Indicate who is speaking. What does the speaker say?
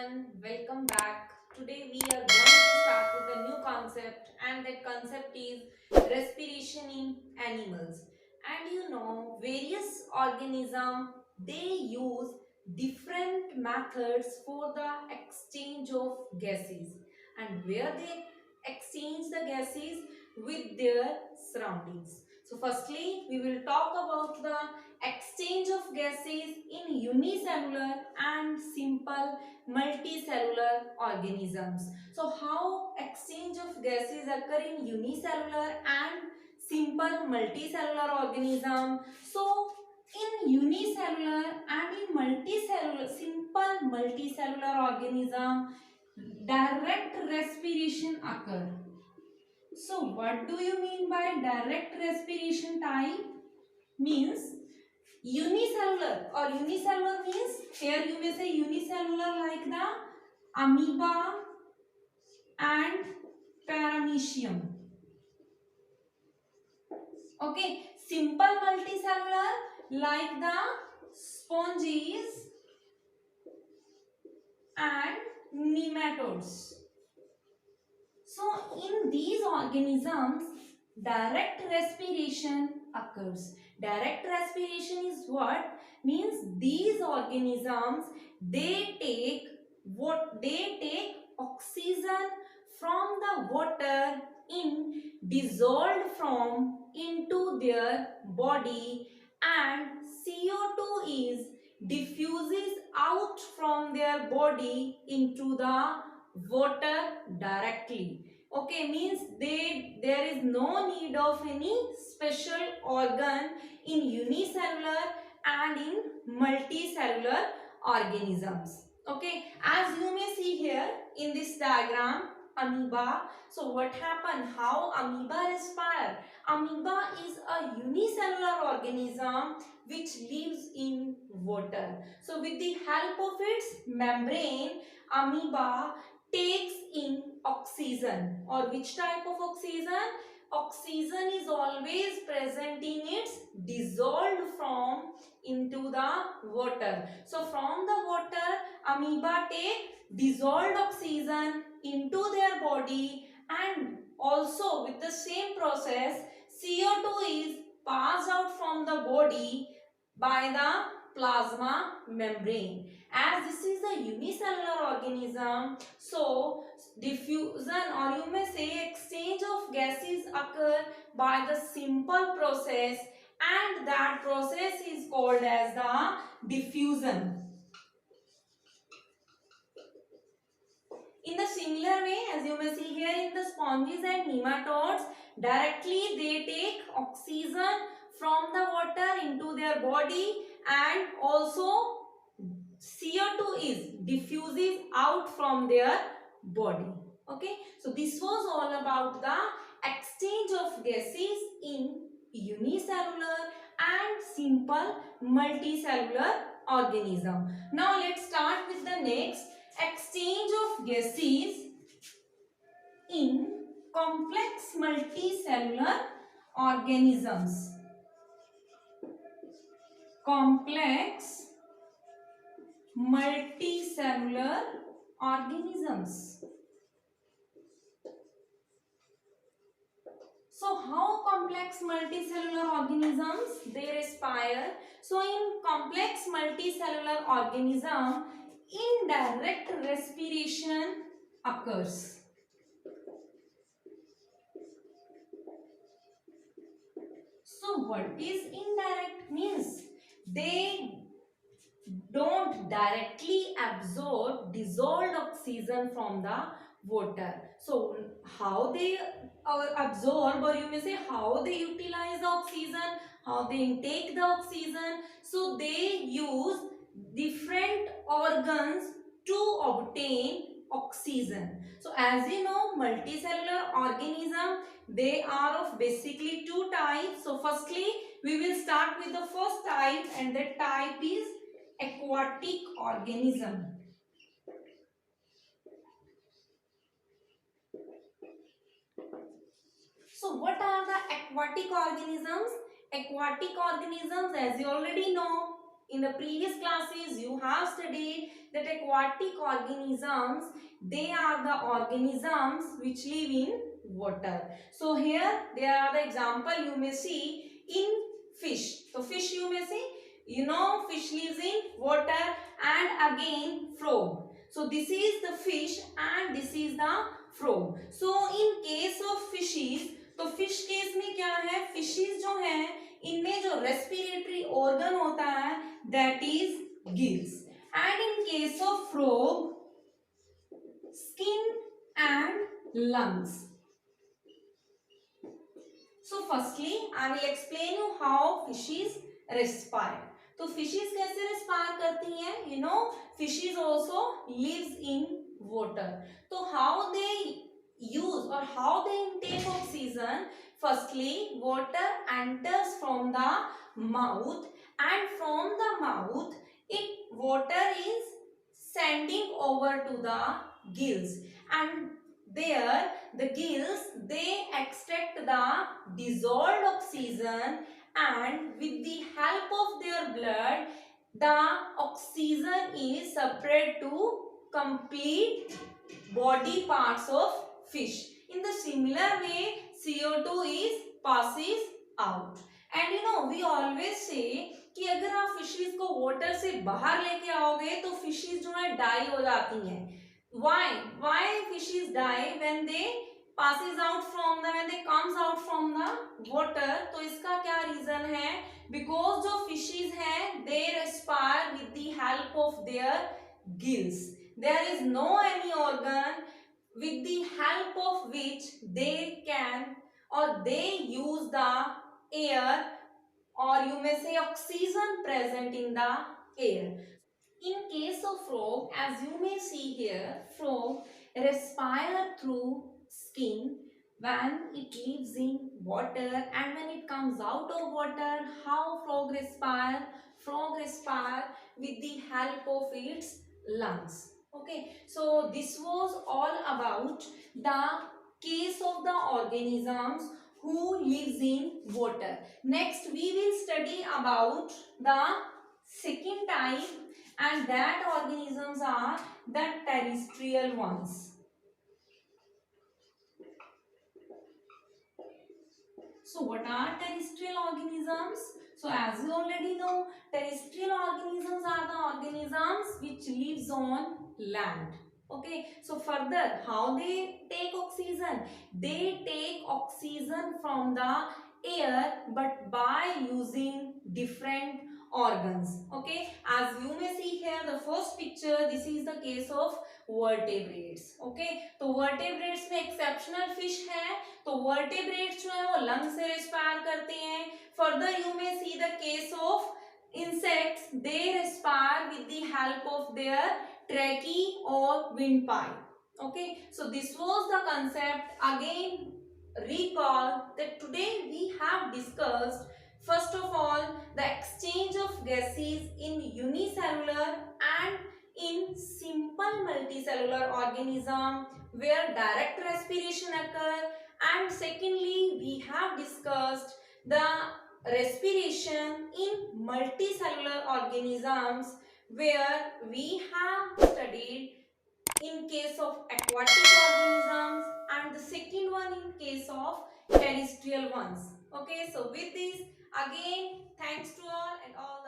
Speaker 1: everyone, welcome back. Today we are going to start with a new concept, and that concept is respiration in animals. And various organisms they use different methods for the exchange of gases, and where they exchange the gases with their surroundings. So firstly, we will talk about the exchange of gases in unicellular and simple multicellular organisms. So how exchange of gases occur in unicellular and simple multicellular organism? So in unicellular and in multicellular, simple multicellular organism, direct respiration occur. So what do you mean by direct respiration type? Means unicellular means, here you may say unicellular like the amoeba and paramecium. Okay, simple multicellular like the sponges and nematodes. So in these organisms, direct respiration occurs. Direct respiration is what? Means these organisms they take oxygen from the water in dissolved form into their body, and CO2 is diffuses out from their body into the water directly. Okay, means there is no need of any special organ in unicellular and in multicellular organisms. Okay, as you may see here in this diagram, amoeba. So what happened? How amoeba respire? Amoeba is a unicellular organism which lives in water. So with the help of its membrane, amoeba takes in oxygen. Or which type of oxygen? Oxygen is always present in its dissolved form into the water. So from the water, amoeba take dissolved oxygen into their body, and also with the same process CO2 is passed out from the body by the plasma membrane. As this is a unicellular organism, so diffusion, or you may say exchange of gases occur by the simple process, and that process is called as the diffusion. In the similar way, as you may see here in the sponges and nematodes, directly they take oxygen from the water into their body, and also CO2 is diffuses out from their body. Okay, so this was all about the exchange of gases in unicellular and simple multicellular organism. Now let's start with the next, exchange of gases in complex multicellular organisms. Complex multicellular organisms. So how complex multicellular organisms they respire? So in complex multicellular organism, indirect respiration occurs. So what is indirect? Means they don't directly absorb dissolved oxygen from the water. So how they absorb, or you may say how they utilize the oxygen, how they intake the oxygen? So they use different organs to obtain oxygen. So as you know, multicellular organism, they are of basically two types. So firstly we will start with the first type, and that type is aquatic organism. So what are the aquatic organisms? Aquatic organisms, as you already know, in the previous classes you have studied that aquatic organisms, they are the organisms which live in water. So here there are the example you may see in fish. So fish you may see, fish lives in water, and again frog. So this is the fish and this is the frog. So in case of fishes, तो fish case में क्या है, fishes जो हैं इनमें जो respiratory organ होता है that is gills, and in case of frog skin and lungs. So firstly I will explain you how fishes respire. तो फिशेस कैसे रेस्पायर करती हैं, fishes also lives in water. तो how they use or how they intake oxygen? Firstly, water enters from the mouth, and from the mouth water is sending over to the gills, and there the gills, they extract the dissolved oxygen, and with the help of their blood the oxygen is separated to complete body parts of fish. In the similar way CO2 is passes out, and we always say कि अगर आप fishes को water से बाहर लेके आओगे तो fishes जो है डाई हो जाती हैं. why fishes die when they when they comes out from the water? तो इसका क्या रीजन है? बिकॉज जो फिशेस हैं they respire with the help of their gills. There is no any organ with the help of which they can or they use the air, or you may say oxygen present in the air. In case of frog, as you may see here, frog respire through skin when it lives in water, and when it comes out of water, how frog respire? Frog respire with the help of its lungs. Okay, so this was all about the case of the organisms who lives in water. Next we will study about the second type, and that organisms are the terrestrial ones. So what are terrestrial organisms? So as you already know, terrestrial organisms are the organisms which lives on land. Okay, so further, how they take oxygen? They take oxygen from the air, but by using different organs. Okay, as you may see here the first picture, this is the case of vertebrates. Okay, तो vertebrates में exceptional fish है, तो vertebrates जो है वो lung से respire करते हैं. Further you may see the case of insects, they respire with the help of their tracheae or windpipe. Okay, so this was the concept. Again recall that today we have discussed first of all the exchange of gases in unicellular and in simple multicellular organism where direct respiration occur, and secondly we have discussed the respiration in multicellular organisms where we have studied in case of aquatic organisms, and the second one in case of terrestrial ones. Okay, so with this again thanks to all and all the